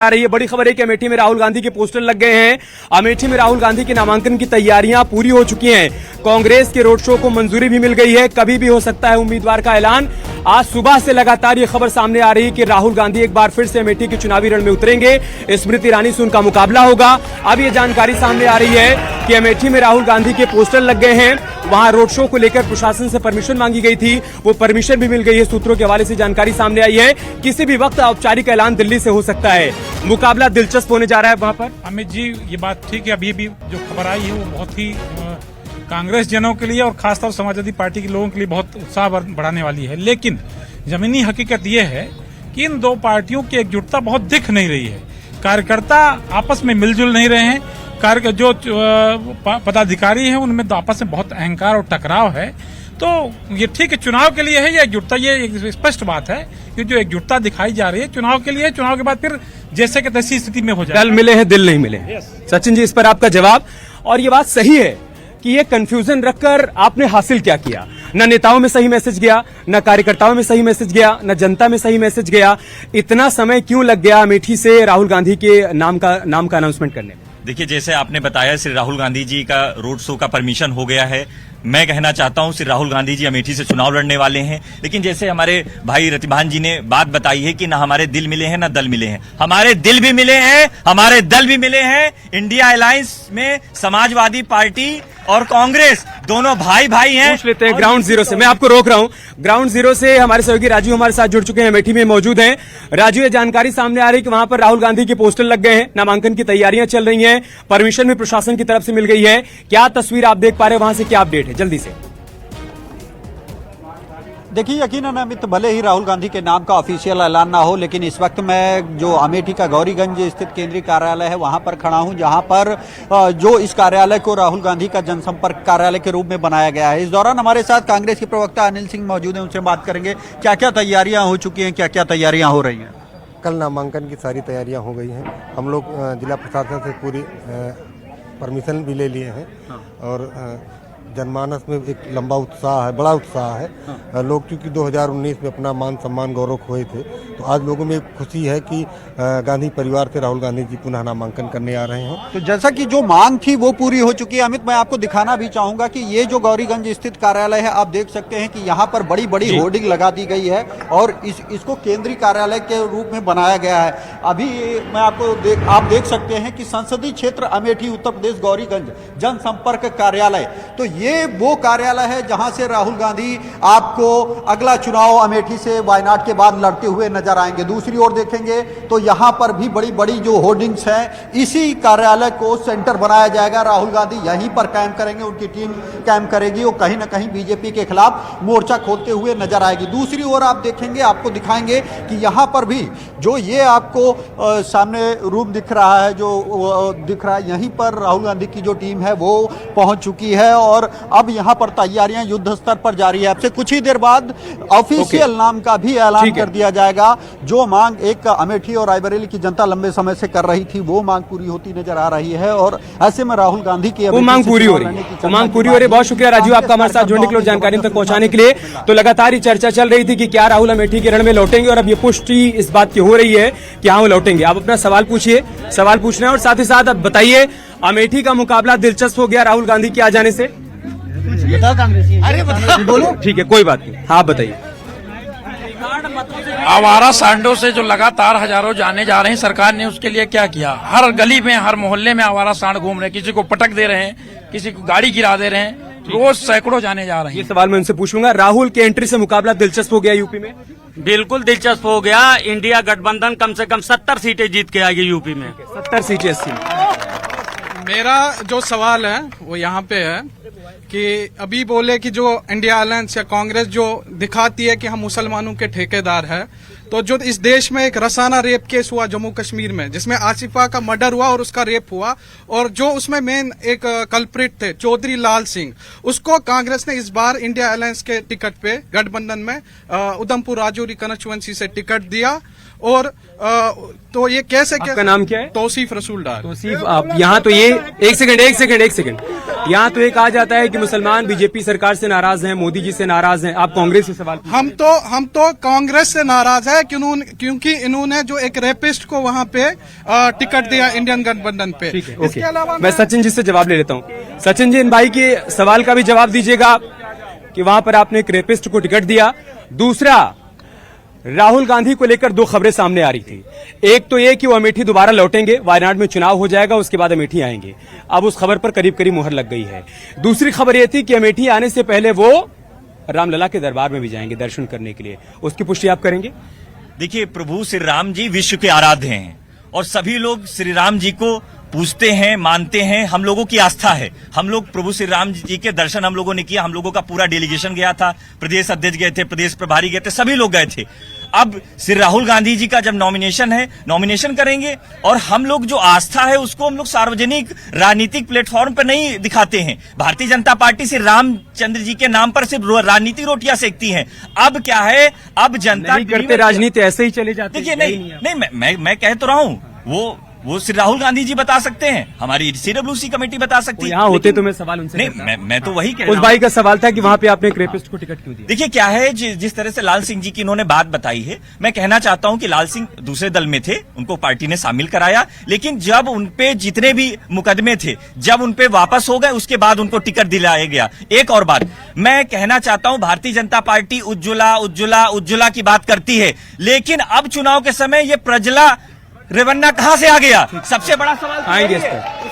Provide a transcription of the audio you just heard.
आ रही है। बड़ी खबर है कि अमेठी में राहुल गांधी के पोस्टर लग गए हैं। अमेठी में राहुल गांधी के नामांकन की तैयारियां पूरी हो चुकी हैं। कांग्रेस के रोड शो को मंजूरी भी मिल गई है। कभी भी हो सकता है उम्मीदवार का ऐलान। आज सुबह से लगातार ये खबर सामने आ रही है कि राहुल गांधी एक बार फिर से अमेठी के चुनावी रण में उतरेंगे। स्मृति ईरानी से उनका मुकाबला होगा। अब ये जानकारी सामने आ रही है कि अमेठी में राहुल गांधी के पोस्टर लग गए हैं। वहां रोड शो को लेकर प्रशासन से परमिशन मांगी गई थी, वो परमिशन भी मिल गई है। सूत्रों के हवाले से जानकारी सामने आई है किसी भी वक्त औपचारिक ऐलान दिल्ली से हो सकता है। मुकाबला दिलचस्प होने जा रहा है वहां पर। अमित जी, ये बात ठीक है। अभी भी जो खबर आई है वो बहुत ही कांग्रेस जनों के लिए और खासतौर समाजवादी पार्टी के लोगों के लिए बहुत उत्साह बढ़ाने वाली है। लेकिन जमीनी हकीकत ये है कि इन दो पार्टियों की एकजुटता बहुत दिख नहीं रही है। कार्यकर्ता आपस में मिलजुल नहीं रहे हैं। जो पदाधिकारी हैं उनमें तो आपस में बहुत अहंकार और टकराव है। तो ये ठीक है, चुनाव के लिए है ये एकजुटता, ये एक स्पष्ट बात है कि जो एकजुटता दिखाई जा रही है चुनाव के लिए, चुनाव के बाद फिर जैसे कि तैसी स्थिति में हो जाए। दल मिले हैं, दिल नहीं मिले। सचिन जी, इस पर आपका जवाब। और ये बात सही है कि ये कंफ्यूजन रखकर आपने हासिल क्या किया? न नेताओं में सही मैसेज गया, न कार्यकर्ताओं में सही मैसेज गया, न जनता में सही मैसेज गया। इतना समय क्यों लग गया अमेठी से राहुल गांधी के नाम का अनाउंसमेंट करने में? देखिए, जैसे आपने बताया श्री राहुल गांधी जी का रोड शो का परमिशन हो गया है। मैं कहना चाहता हूं श्री राहुल गांधी जी अमेठी से चुनाव लड़ने वाले हैं। लेकिन जैसे हमारे भाई रतिभान जी ने बात बताई है कि ना हमारे दिल मिले हैं ना दल मिले हैं। हमारे दिल भी मिले हैं, हमारे दल भी मिले हैं। इंडिया अलायंस में समाजवादी पार्टी और कांग्रेस दोनों भाई भाई हैं। पूछ लेते हैं ग्राउंड जीरो से। मैं आपको रोक रहा हूं। ग्राउंड जीरो से हमारे सहयोगी राजू हमारे साथ जुड़ चुके हैं, अमेठी में मौजूद हैं। राजू, ये जानकारी सामने आ रही है कि वहां पर राहुल गांधी के पोस्टर लग गए हैं, नामांकन की तैयारियां चल रही हैं, परमिशन भी प्रशासन की तरफ से मिल गई है। क्या तस्वीर आप देख पा रहे हैं वहां से, क्या अपडेट है जल्दी से? देखिए, यकीनन अमित, भले ही राहुल गांधी के नाम का ऑफिशियल ऐलान ना हो, लेकिन इस वक्त मैं जो अमेठी का गौरीगंज स्थित केंद्रीय कार्यालय है वहां पर खड़ा हूं, जहां पर जो इस कार्यालय को राहुल गांधी का जनसंपर्क कार्यालय के रूप में बनाया गया है। इस दौरान हमारे साथ कांग्रेस के प्रवक्ता अनिल सिंह मौजूद हैं, उनसे बात करेंगे क्या क्या तैयारियां हो चुकी हैं, क्या क्या तैयारियां हो रही हैं। कल नामांकन की सारी तैयारियां हो गई हैं। हम लोग जिला प्रशासन से पूरी परमिशन भी ले लिए हैं। और जनमानस में एक लंबा उत्साह है, बड़ा उत्साह है। लोग क्योंकि 2019 में अपना मान सम्मान गौरव खोए थे, तो आज लोगों में खुशी है कि गांधी परिवार से राहुल गांधी जी पुनः नामांकन करने आ रहे हैं। तो जैसा कि जो मांग थी वो पूरी हो चुकी है। अमित, मैं आपको दिखाना भी चाहूंगा कि ये जो गौरीगंज स्थित कार्यालय है, आप देख सकते हैं कि यहाँ पर बड़ी बड़ी होर्डिंग लगा दी गई है और इसको केंद्रीय कार्यालय के रूप में बनाया गया है। अभी मैं आप देख सकते हैं कि संसदीय क्षेत्र अमेठी उत्तर प्रदेश गौरीगंज जनसंपर्क कार्यालय, तो ये वो कार्यालय है जहां से राहुल गांधी आपको अगला चुनाव अमेठी से वायनाड के बाद लड़ते हुए नजर आएंगे। दूसरी ओर देखेंगे तो यहां पर भी बड़ी बड़ी जो होर्डिंग्स हैं, इसी कार्यालय को सेंटर बनाया जाएगा। राहुल गांधी यहीं पर कैंप करेंगे, उनकी टीम कैंप करेगी और कहीं ना कहीं बीजेपी के खिलाफ मोर्चा खोलते हुए नजर आएगी। दूसरी ओर आप देखेंगे, आपको दिखाएंगे कि यहां पर भी जो ये आपको सामने रूम दिख रहा है, जो दिख रहा है, यहीं पर राहुल गांधी की जो टीम है वो पहुंच चुकी है और अब यहां पर तैयारियां युद्ध स्तर पर जारी है। आपसे कुछ ही देर बाद ऑफिशियल नाम का भी ऐलान कर दिया जाएगा। जो मांग एक अमेठी और रायबरेली की जनता लंबे समय से कर रही थी, वो मांग पूरी होती नजर आ रही है और ऐसे में राहुल गांधी की वो मांग पूरी हो रही है। बहुत शुक्रिया राजू आपका हमारे साथ जुड़ने के लिए, जानकारी तक पहुंचाने के लिए। तो लगातार ही चर्चा चल रही थी कि क्या राहुल अमेठी के रण में लौटेंगे और अब ये पुष्टि इस बात की हो रही है कि हाँ वो लौटेंगे। आप अपना सवाल पूछिए, सवाल पूछना है और साथ ही साथ अब बताइए, अमेठी का मुकाबला दिलचस्प हो गया राहुल गांधी के आ जाने से? अरे बोलो, ठीक है, कोई बात नहीं, हाँ बताइए। आवारा सांडों से जो लगातार हजारों जाने जा रहे हैं, सरकार ने उसके लिए क्या किया? हर गली में, हर मोहल्ले में आवारा सांड घूम रहे हैं, किसी को पटक दे रहे हैं, किसी को गाड़ी गिरा दे रहे हैं, रोज सैकड़ों जाने जा रहे हैं। ये सवाल मैं उनसे पूछूंगा। राहुल के एंट्री से मुकाबला दिलचस्प हो गया यूपी में? बिल्कुल दिलचस्प हो गया। इंडिया गठबंधन कम से कम 70 सीटें जीत के आएगी यूपी में। 70 सीटें 80। मेरा जो सवाल है वो यहाँ पे है कि अभी बोले कि जो इंडिया अलायंस या कांग्रेस जो दिखाती है कि हम मुसलमानों के ठेकेदार हैं, तो जो इस देश में एक रसाना रेप केस हुआ जम्मू कश्मीर में, जिसमें आसिफा का मर्डर हुआ और उसका रेप हुआ, और जो उसमें मेन एक कल्प्रिट थे चौधरी लाल सिंह, उसको कांग्रेस ने इस बार इंडिया अलायंस के टिकट पे गठबंधन में उधमपुर राजौरी कंस्टिट्यूएंसी से टिकट दिया और तो ये कैसे आपका नाम क्या है? तौसीफ रसूल डार। तौसीफ, आप यहाँ तो ये एक सेकंड यहाँ तो ये कहा जाता है कि मुसलमान बीजेपी सरकार से नाराज हैं, मोदी जी से नाराज हैं, आप कांग्रेस से सवाल हम तो कांग्रेस से नाराज है क्योंकि इन्होंने जो एक रेपिस्ट को वहाँ पे टिकट दिया इंडियन गठबंधन पे। ठीक है, इसके अलावा मैं सचिन जी से जवाब ले लेता हूँ। सचिन जी, इन भाई के सवाल का भी जवाब दीजिएगा कि वहां पर आपने एक रेपिस्ट को टिकट दिया। दूसरा, राहुल गांधी को लेकर दो खबरें सामने आ रही थी। एक तो ये कि वो अमेठी दोबारा लौटेंगे, वायनाड में चुनाव हो जाएगा, उसके बाद अमेठी आएंगे। अब उस खबर पर करीब करीब मुहर लग गई है। दूसरी खबर यह थी कि अमेठी आने से पहले वो रामलला के दरबार में भी जाएंगे दर्शन करने के लिए। उसकी पुष्टि आप करेंगे? देखिए, प्रभु श्री राम जी विश्व के आराध्य हैं और सभी लोग श्री राम जी को पूजते हैं, मानते हैं। हम लोगों की आस्था है। हम लोग प्रभु श्री राम जी के दर्शन हम लोगों ने किया। हम लोगों का पूरा डेलीगेशन गया था, प्रदेश अध्यक्ष गए थे, प्रदेश प्रभारी गए थे, सभी लोग गए थे। अब श्री राहुल गांधी जी का जब नॉमिनेशन है, नॉमिनेशन करेंगे और हम लोग जो आस्था है उसको हम लोग सार्वजनिक राजनीतिक प्लेटफॉर्म पर नहीं दिखाते हैं। भारतीय जनता पार्टी श्री रामचंद्र जी के नाम पर सिर्फ राजनीतिक रोटियां सेकती हैं। अब क्या है, अब जनता नहीं करते, राजनीति ऐसे ही चले जाते। देखिए, नहीं, मैं कह तो रहा हूं, वो श्री राहुल गांधी जी बता सकते हैं, हमारी सीडब्ल्यूसी कमेटी बता सकती है। यहाँ होते तो मैं सवाल उनसे नहीं, मैं तो वही कह उस रहा हूं। भाई का सवाल था कि वहां पे आपने एक रेपिस्ट को टिकट क्यों दिया? देखिए, क्या है, जिस तरह से लाल सिंह जी की इन्होंने बात बताई है, मैं कहना चाहता हूं कि लाल सिंह दूसरे दल में थे, उनको पार्टी ने शामिल कराया, लेकिन जब उनपे जितने भी मुकदमे थे, जब उनपे वापस हो गए, उसके बाद उनको टिकट दिलाया गया। एक और बात मैं कहना चाहता हूं, भारतीय जनता पार्टी उज्ज्वला की बात करती है, लेकिन अब चुनाव के समय ये प्रज्वला रेवन्ना कहां से आ गया? सबसे बड़ा सवाल आएंगे इस पर।